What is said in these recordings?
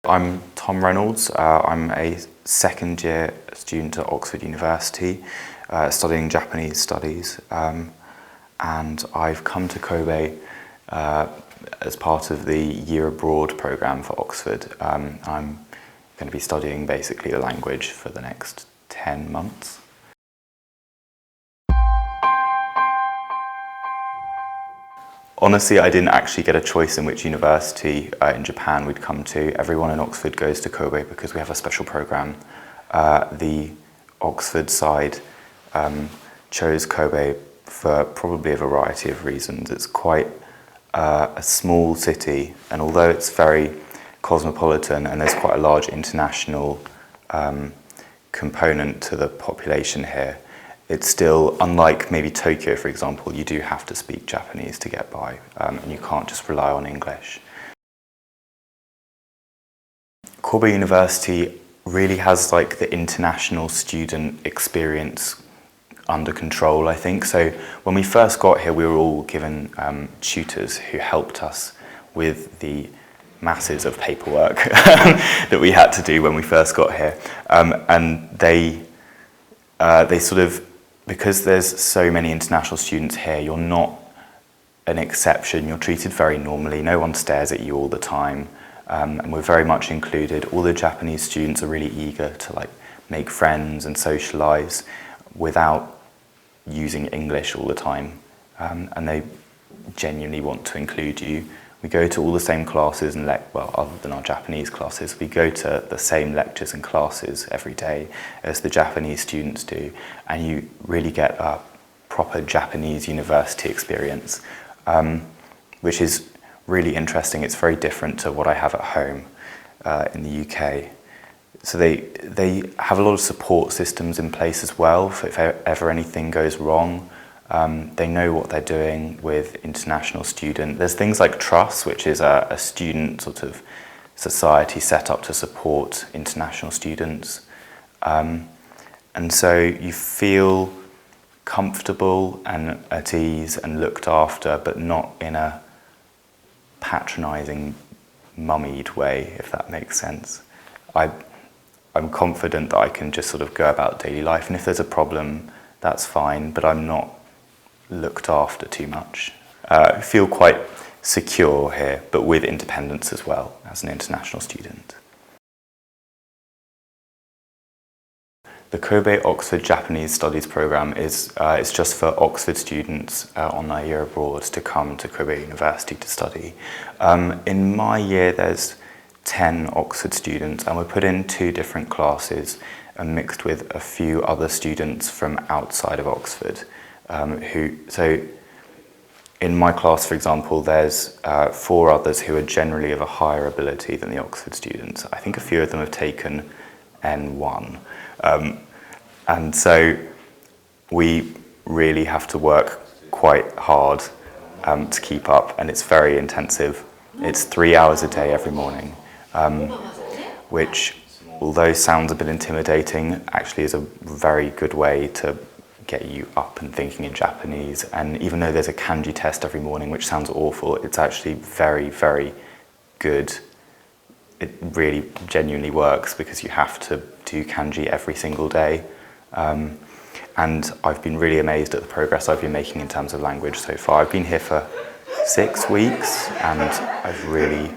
I'm Tom Reynolds. I'm a second year student at Oxford University studying Japanese studies, and I've come to Kobe as part of the Year Abroad programme for Oxford. I'm going to be studying basically the language for the next 10 months. Honestly, I didn't actually get a choice in which university in Japan we'd come to. Everyone in Oxford goes to Kobe because we have a special programme. The Oxford side chose Kobe for probably a variety of reasons. It's quite a small city, and although it's very cosmopolitan and there's quite a large international component to the population here, it's still, unlike maybe Tokyo, for example, you do have to speak Japanese to get by, and you can't just rely on English. Kobe University really has like the international student experience under control, I think. So when we first got here, we were all given tutors who helped us with the masses of paperwork that we had to do when we first got here. And they sort of, because there's so many international students here, you're not an exception. You're treated very normally. No one stares at you all the time. And we're very much included. All the Japanese students are really eager to like make friends and socialize without using English all the time. And they genuinely want to include you. We go to all the same classes and well, other than our Japanese classes, we go to the same lectures and classes every day as the Japanese students do, and you really get a proper Japanese university experience, which is really interesting. It's very different to what I have at home in the UK. So they have a lot of support systems in place as well, for if ever anything goes wrong. They know what they're doing with international students. There's things like TRUST, which is a student sort of society set up to support international students. And so you feel comfortable and at ease and looked after, but not in a patronising, mummied way, if that makes sense. I'm confident that I can just sort of go about daily life, and if there's a problem, that's fine, but I'm not looked after too much. I feel quite secure here, but with independence as well as an international student. The Kobe Oxford Japanese Studies programme is it's just for Oxford students on their year abroad to come to Kobe University to study. In my year there's 10 Oxford students, and we're put in 2 different classes and mixed with a few other students from outside of Oxford. So in my class, for example, there's 4 others who are generally of a higher ability than the Oxford students. I think a few of them have taken N1. And so we really have to work quite hard to keep up, and it's very intensive. It's 3 hours a day every morning, which, although sounds a bit intimidating, actually is a very good way to get you up and thinking in Japanese. And even though there's a kanji test every morning, which sounds awful, it's actually very, very good. It really genuinely works because you have to do kanji every single day. And I've been really amazed at the progress I've been making in terms of language so far. I've been here for 6 weeks, and I've really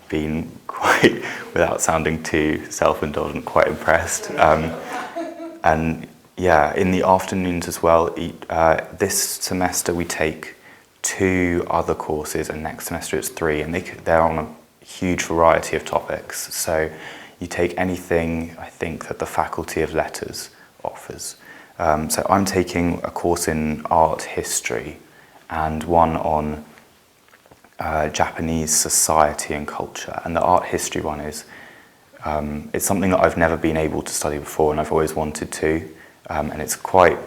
been quite, without sounding too self-indulgent, quite impressed. And yeah, in the afternoons as well, this semester we take 2 other courses, and next semester it's 3, and they're on a huge variety of topics. So you take anything, I think, that the Faculty of Letters offers. So I'm taking a course in art history and one on Japanese society and culture. And the art history one is, it's something that I've never been able to study before, and I've always wanted to. And it's quite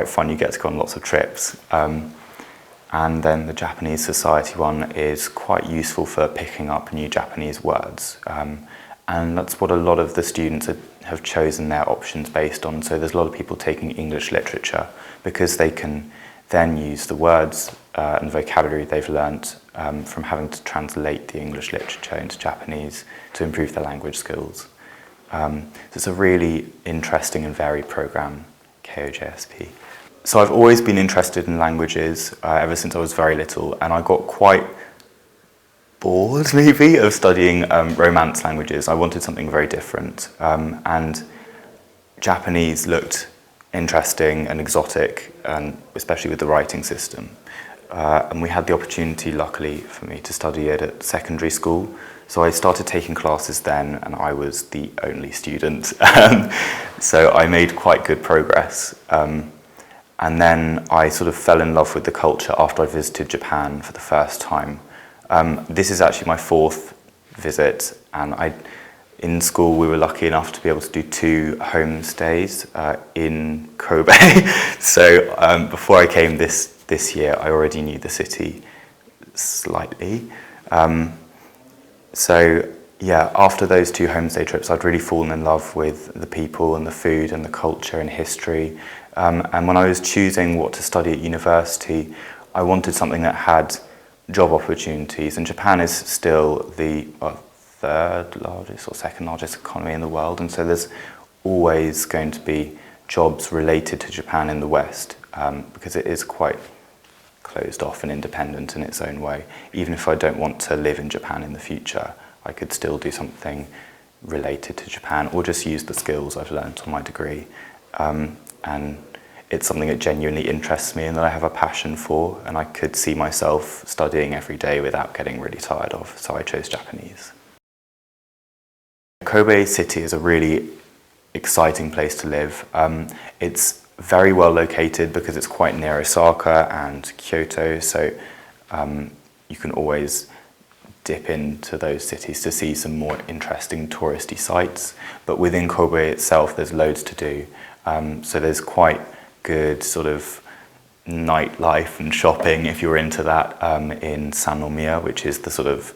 fun. You get to go on lots of trips. And then the Japanese society one is quite useful for picking up new Japanese words. And that's what a lot of the students have chosen their options based on. So there's a lot of people taking English literature because they can then use the words and vocabulary they've learnt from having to translate the English literature into Japanese to improve their language skills. So it's a really interesting and varied programme, KOJSP. So I've always been interested in languages ever since I was very little, and I got quite bored maybe of studying Romance languages. I wanted something very different, and Japanese looked interesting and exotic, and especially with the writing system. And we had the opportunity, luckily for me, to study it at secondary school. So I started taking classes then, and I was the only student. So I made quite good progress. And then I sort of fell in love with the culture after I visited Japan for the first time. This is actually my fourth visit, and in school we were lucky enough to be able to do 2 homestays in Kobe. So before I came this year, I already knew the city slightly. So yeah, after those 2 homestay trips, I'd really fallen in love with the people and the food and the culture and history. And when I was choosing what to study at university, I wanted something that had job opportunities. And Japan is still the third largest or second largest economy in the world. And so there's always going to be jobs related to Japan in the West, because it is quite closed off and independent in its own way. Even if I don't want to live in Japan in the future, I could still do something related to Japan or just use the skills I've learned on my degree. And it's something that genuinely interests me and that I have a passion for, and I could see myself studying every day without getting really tired of, so I chose Japanese. Kobe City is a really exciting place to live. It's very well located because it's quite near Osaka and Kyoto, so you can always dip into those cities to see some more interesting touristy sites. But within Kobe itself, there's loads to do. So there's quite good sort of nightlife and shopping, if you're into that, in Sannomiya, which is the sort of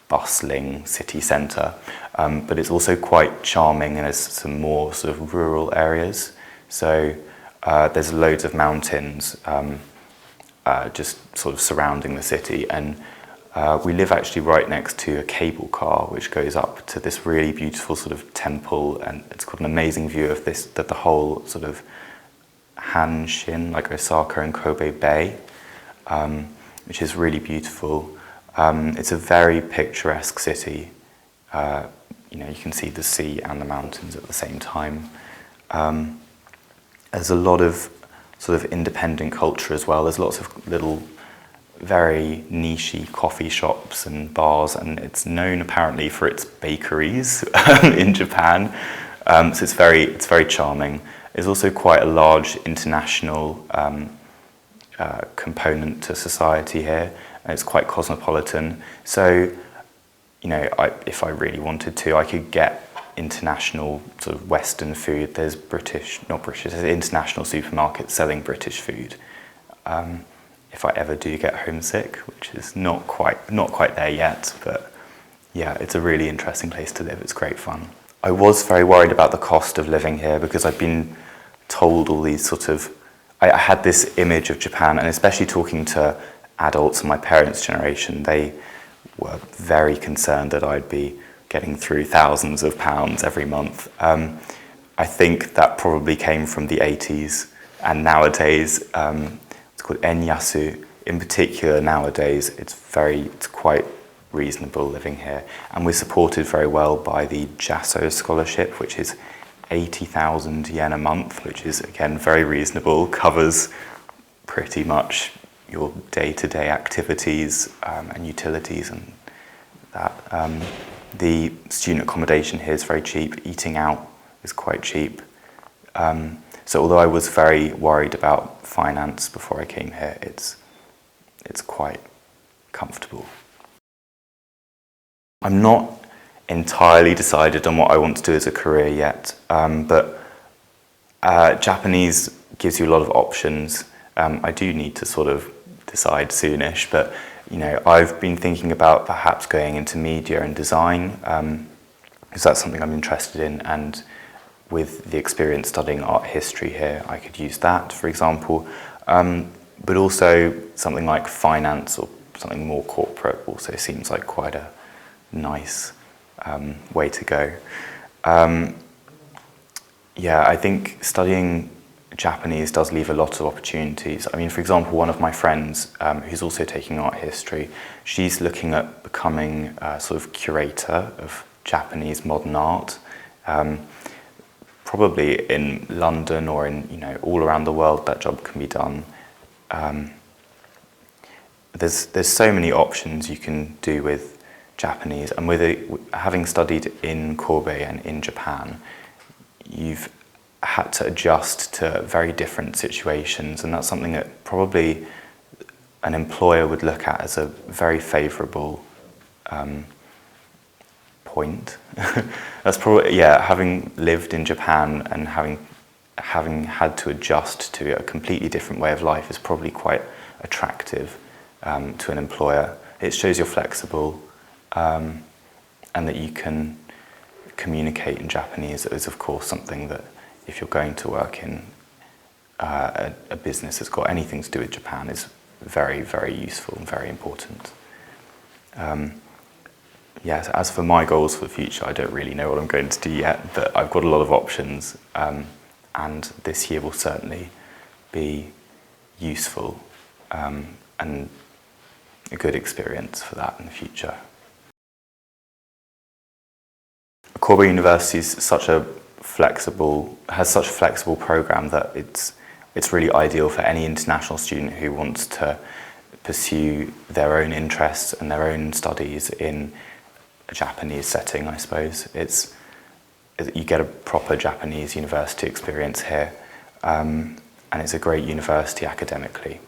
bustling city centre. But it's also quite charming and there's some more sort of rural areas. So there's loads of mountains just sort of surrounding the city, and we live actually right next to a cable car which goes up to this really beautiful sort of temple, and it's got an amazing view of the whole sort of Hanshin, like Osaka and Kobe Bay, which is really beautiful. It's a very picturesque city. You can see the sea and the mountains at the same time. There's a lot of sort of independent culture as well. There's lots of little very niche-y coffee shops and bars, and it's known apparently for its bakeries in Japan. So it's very charming. There's also quite a large international component to society here, and it's quite cosmopolitan. So, if I really wanted to, I could get international sort of Western food. There's there's international supermarkets selling British food. If I ever do get homesick, which is not quite there yet, but yeah, it's a really interesting place to live. It's great fun. I was very worried about the cost of living here because I've been told all these sort of, I had this image of Japan, and especially talking to adults in my parents' generation, they were very concerned that I'd be getting through thousands of pounds every month. I think that probably came from the 80s, and nowadays, it's called enyasu. In particular, nowadays, it's quite reasonable living here, and we're supported very well by the JASO scholarship, which is 80,000 yen a month, which is again very reasonable, covers pretty much your day-to-day activities and utilities and that. The student accommodation here is very cheap. Eating out is quite cheap. So although I was very worried about finance before I came here, it's quite comfortable. I'm not entirely decided on what I want to do as a career yet, but Japanese gives you a lot of options. I do need to sort of decide soonish, but I've been thinking about perhaps going into media and design, because that's something I'm interested in, and with the experience studying art history here, I could use that, for example. But also something like finance or something more corporate also seems like quite a nice way to go. Yeah, I think studying Japanese does leave a lot of opportunities. I mean, for example, one of my friends who's also taking art history, she's looking at becoming a sort of curator of Japanese modern art, probably in London or in, you know, all around the world. That job can be done. There's so many options you can do with Japanese, and having studied in Kobe and in Japan, you've had to adjust to very different situations, and that's something that probably an employer would look at as a very favourable point. That's probably, yeah, having lived in Japan and having had to adjust to a completely different way of life is probably quite attractive to an employer. It shows you're flexible, and that you can communicate in Japanese is, of course, something that if you're going to work in a business that's got anything to do with Japan is very, very useful and very important. Yes, as for my goals for the future, I don't really know what I'm going to do yet, but I've got a lot of options, and this year will certainly be useful and a good experience for that in the future. Kobe University is has such a flexible program that it's really ideal for any international student who wants to pursue their own interests and their own studies in a Japanese setting, I suppose. You get a proper Japanese university experience here, and it's a great university academically.